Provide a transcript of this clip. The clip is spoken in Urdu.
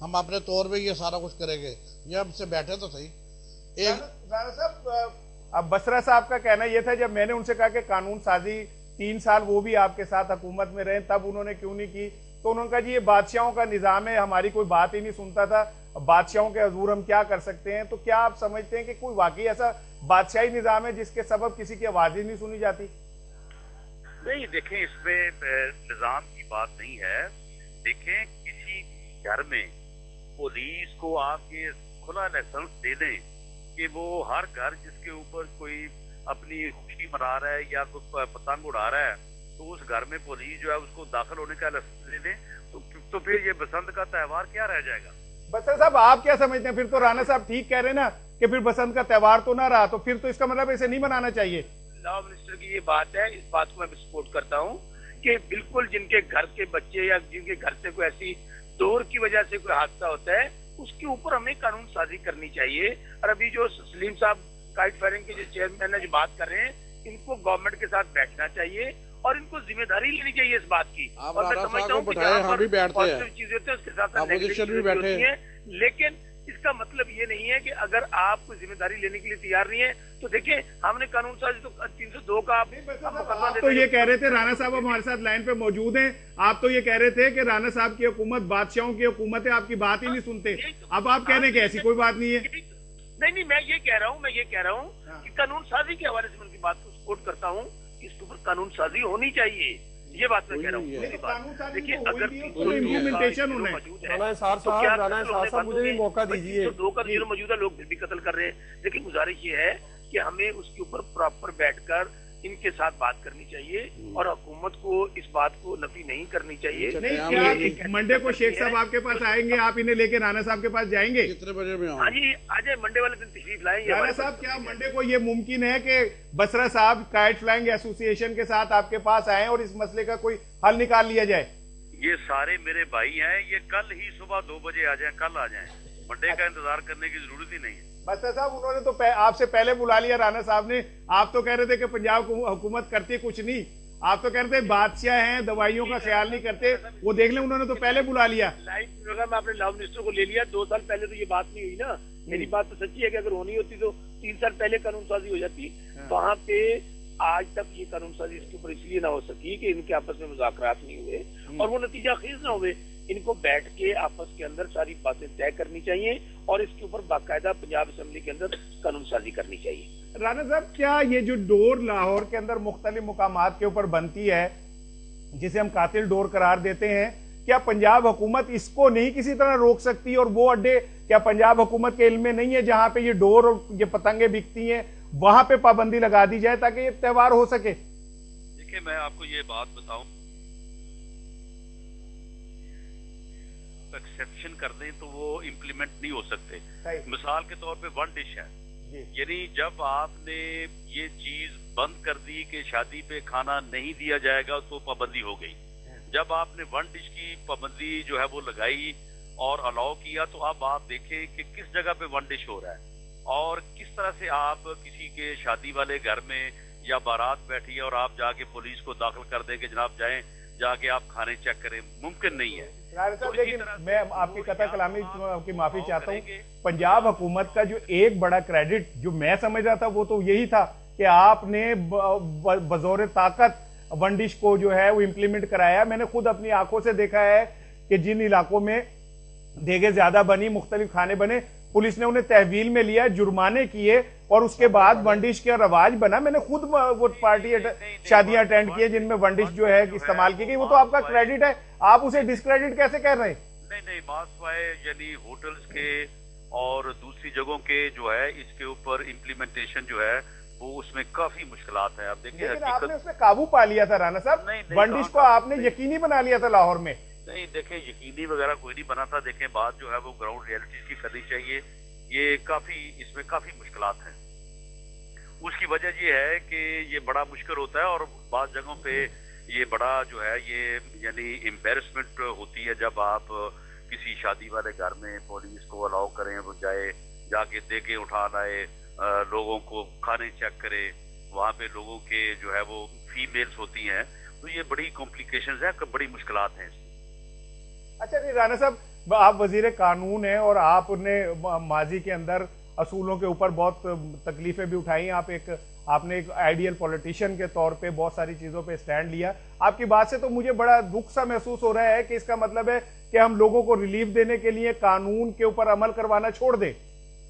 ہم اپنے طور پہ یہ سارا کچھ کریں گے، یہ ہم سے بیٹھے تو صحیح. رانا صاحب، اب بسرا صاحب کا کہنا یہ تھا جب میں نے ان سے کہا کہ قانون سازی 3 سال وہ بھی آپ کے ساتھ حکومت میں رہے تب انہوں نے کیوں نہیں کی، تو انہوں نے کہا جی یہ بادشاہوں کا نظام ہے، ہماری کوئی بات ہی نہیں سنتا تھا، بادشاہوں کے حضور ہم کیا کر سکتے ہیں. تو کیا آپ سمجھتے ہیں کہ کوئی واقعی ایسا بادشاہی نظام ہے جس کے سبب کسی کی آواز ہی نہیں سنی جاتی؟ نہیں دیکھیں، اس میں نظام کی بات نہیں ہے. دیکھیں کسی گھر میں پولیس کو آپ یہ کھلا لائسنس دے دیں کہ وہ ہر گھر جس کے اوپر کوئی اپنی خوشی منا رہا ہے یا کوئی پتنگ اڑا رہا ہے تو اس گھر میں پولیس جو ہے اس کو داخل ہونے کا لائسنس دے دیں تو پھر یہ بسنت کا تہوار کیا رہ جائے گا؟ بسر صاحب آپ کیا سمجھتے ہیں؟ پھر تو رانا صاحب ٹھیک کہہ رہے ہیں نا کہ پھر بسنت کا تہوار تو نہ رہا، تو پھر تو اس کا مطلب اسے نہیں منانا چاہیے. لا منسٹر کی یہ بات ہے، اس بات کو میں سپورٹ کرتا ہوں کہ بالکل جن کے گھر کے بچے یا جن کے گھر سے کوئی ایسی دور کی وجہ سے کوئی حادثہ ہوتا ہے اس کے اوپر ہمیں قانون سازی کرنی چاہیے. اور ابھی جو سلیم صاحب کائٹ فائرنگ کے جو چیئرمین جو بات کر رہے ہیں ان کو گورنمنٹ کے ساتھ بیٹھنا چاہیے اور ان کو ذمہ داری لینی چاہیے اس بات کی. اور میں سمجھتا ہوں کہ جہاں پر پازیٹیو چیزیں ہوتی ہیں اس کے ساتھ نیگیٹو چیزیں ہوتی ہیں، لیکن اس کا مطلب یہ نہیں ہے کہ اگر آپ کوئی ذمہ داری لینے کے لیے تیار نہیں ہے تو دیکھیں ہم نے قانون سازی تو 302 کا آپ تو یہ کہہ رہے تھے، رانا صاحب ہمارے ساتھ لائن پہ موجود ہیں، آپ تو یہ کہہ رہے تھے کہ رانا صاحب کی حکومت بادشاہوں کی حکومت ہے، آپ کی بات ہی نہیں سنتے. اب آپ کہہ رہے ہیں کہ ایسی کوئی بات نہیں ہے. نہیں میں یہ کہہ رہا ہوں کہ قانون سازی کے حوالے سے میں ان کی بات کو سپورٹ کرتا ہوں کہ اس کے اوپر قانون سازی ہونی چاہیے. یہ بات میں کہہ رہا ہوں. دیکھیے اگر مجھے بھی موقع دیجیے. 2 کا موجودہ لوگ پھر بھی قتل کر رہے ہیں، لیکن گزارش یہ ہے کہ ہمیں اس کے اوپر پراپر بیٹھ کر ان کے ساتھ بات کرنی چاہیے اور حکومت کو اس بات کو نفی نہیں کرنی چاہیے. نہیں منڈے کو شیخ صاحب آپ کے پاس آئیں گے، آپ انہیں لے کے رانا صاحب کے پاس جائیں گے؟ کتنے بجے میں؟ ہاں جی آ جائیں، منڈے والے دن تشریف لائیں. رانا صاحب کیا منڈے کو یہ ممکن ہے کہ بسرا صاحب کائٹ فلائنگ ایسوسی ایشن کے ساتھ آپ کے پاس آئیں اور اس مسئلے کا کوئی حل نکال لیا جائے؟ یہ سارے میرے بھائی ہیں، یہ کل ہی صبح 2 بجے آ جائیں، کل آ جائیں، منڈے کا انتظار کرنے کی ضرورت ہی نہیں ہے. بسرا صاحب انہوں نے تو آپ سے پہلے بلا لیا رانا صاحب نے. آپ تو کہہ رہے تھے کہ پنجاب حکومت کرتی کچھ نہیں، آپ تو کہہ رہے تھے بادشاہ ہیں، دوائیوں کا خیال نہیں کرتے. وہ دیکھ لیں انہوں نے تو پہلے بلا لیا. میں اپنے لا منسٹر کو لے لیا. 2 سال پہلے تو یہ بات نہیں ہوئی نا. میری بات تو سچی ہے کہ اگر ہونی ہوتی تو 3 سال پہلے قانون سازی ہو جاتی. وہاں پہ آج تک یہ قانون سازی اس کے اوپر اس لیے نہ ہو سکی کہ ان کے آپس میں مذاکرات نہیں ہوئے اور وہ نتیجہ خیز نہ ہوئے. ان کو بیٹھ کے آپس کے اندر ساری باتیں طے کرنی چاہیے اور اس کے اوپر باقاعدہ پنجاب اسمبلی کے اندر قانون سازی کرنی چاہیے. رانا صاحب کیا یہ جو ڈور لاہور کے اندر مختلف مقامات کے اوپر بنتی ہے جسے ہم قاتل ڈور قرار دیتے ہیں، کیا پنجاب حکومت اس کو نہیں کسی طرح روک سکتی؟ اور وہ اڈے کیا پنجاب حکومت کے علم میں نہیں ہے جہاں پہ یہ ڈور اور یہ پتنگیں بکتی ہیں وہاں پہ پابندی لگا دی جائے تاکہ یہ تہوار ہو سکے؟ دیکھیں میں آپ کو یہ بات بتاؤں، ایکسیپشن کر دیں تو وہ امپلیمنٹ نہیں ہو سکتے. مثال کے طور پہ 1 ڈش ہے، یعنی جب آپ نے یہ چیز بند کر دی کہ شادی پہ کھانا نہیں دیا جائے گا تو پابندی ہو گئی. جب آپ نے 1 ڈش کی پابندی جو ہے وہ لگائی اور الاؤ کیا تو اب آپ دیکھیں کہ کس جگہ پہ 1 ڈش ہو رہا ہے اور کس طرح سے آپ کسی کے شادی والے گھر میں یا بارات بیٹھی ہے اور آپ جا کے پولیس کو داخل کر دیں کہ جناب جائیں جا کے آپ کھانے چیک کریں. ممکن نہیں ہے. لیکن میں آپ کی قطع کلامی کی معافی چاہتا ہوں. پنجاب حکومت کا جو ایک بڑا کریڈٹ جو میں سمجھ رہا تھا وہ تو یہی تھا کہ آپ نے بزور طاقت 1 ڈش کو جو ہے وہ امپلیمنٹ کرایا. میں نے خود اپنی آنکھوں سے دیکھا ہے کہ جن علاقوں میں دیگیں زیادہ بنی، مختلف کھانے بنے، پولیس نے انہیں تحویل میں لیا، جرمانے کیے اور اس کے بعد 1 ڈش کا رواج بنا. میں نے خود وہ پارٹی شادیاں اٹینڈ کی جن میں 1 ڈش جو ہے استعمال کی گئی. وہ تو آپ کا کریڈٹ ہے، آپ اسے ڈسکریڈٹ کیسے کر رہے ہیں؟ نہیں بات سوائے یعنی ہوٹلز کے اور دوسری جگہوں کے جو ہے اس کے اوپر امپلیمنٹیشن جو ہے وہ اس میں کافی مشکلات ہیں. آپ دیکھیں آپ نے اس میں قابو پا لیا تھا رانا صاحب. 1 ڈش کو آپ نے یقینی بنا لیا تھا لاہور میں. نہیں دیکھیں یقینی وغیرہ کوئی نہیں بنا تھا. دیکھیں بات جو ہے وہ گراؤنڈ ریئلٹی کی کرنی چاہیے. یہ اس میں کافی مشکلات ہیں. اس کی وجہ یہ ہے کہ یہ بڑا مشکل ہوتا ہے اور بعض جگہوں پہ یہ بڑا جو ہے یہ یعنی امبیرسمنٹ ہوتی ہے جب آپ کسی شادی والے گھر میں پولیس کو الاؤ کریں، وہ جا کے دیگیں اٹھا لائے، لوگوں کو کھانے چیک کرے، وہاں پہ لوگوں کے جو ہے وہ فیمیلز ہوتی ہیں، تو یہ بڑی کمپلیکیشنز ہیں، بڑی مشکلات ہیں. اچھا جی رانا صاحب آپ وزیر قانون ہیں اور آپ نے ماضی کے اندر اصولوں کے اوپر بہت تکلیفیں بھی اٹھائیں، آپ نے ایک آئیڈیل پولیٹیشین کے طور پہ بہت ساری چیزوں پہ سٹینڈ لیا. آپ کی بات سے تو مجھے بڑا دکھ سا محسوس ہو رہا ہے کہ اس کا مطلب ہے کہ ہم لوگوں کو ریلیف دینے کے لیے قانون کے اوپر عمل کروانا چھوڑ دیں.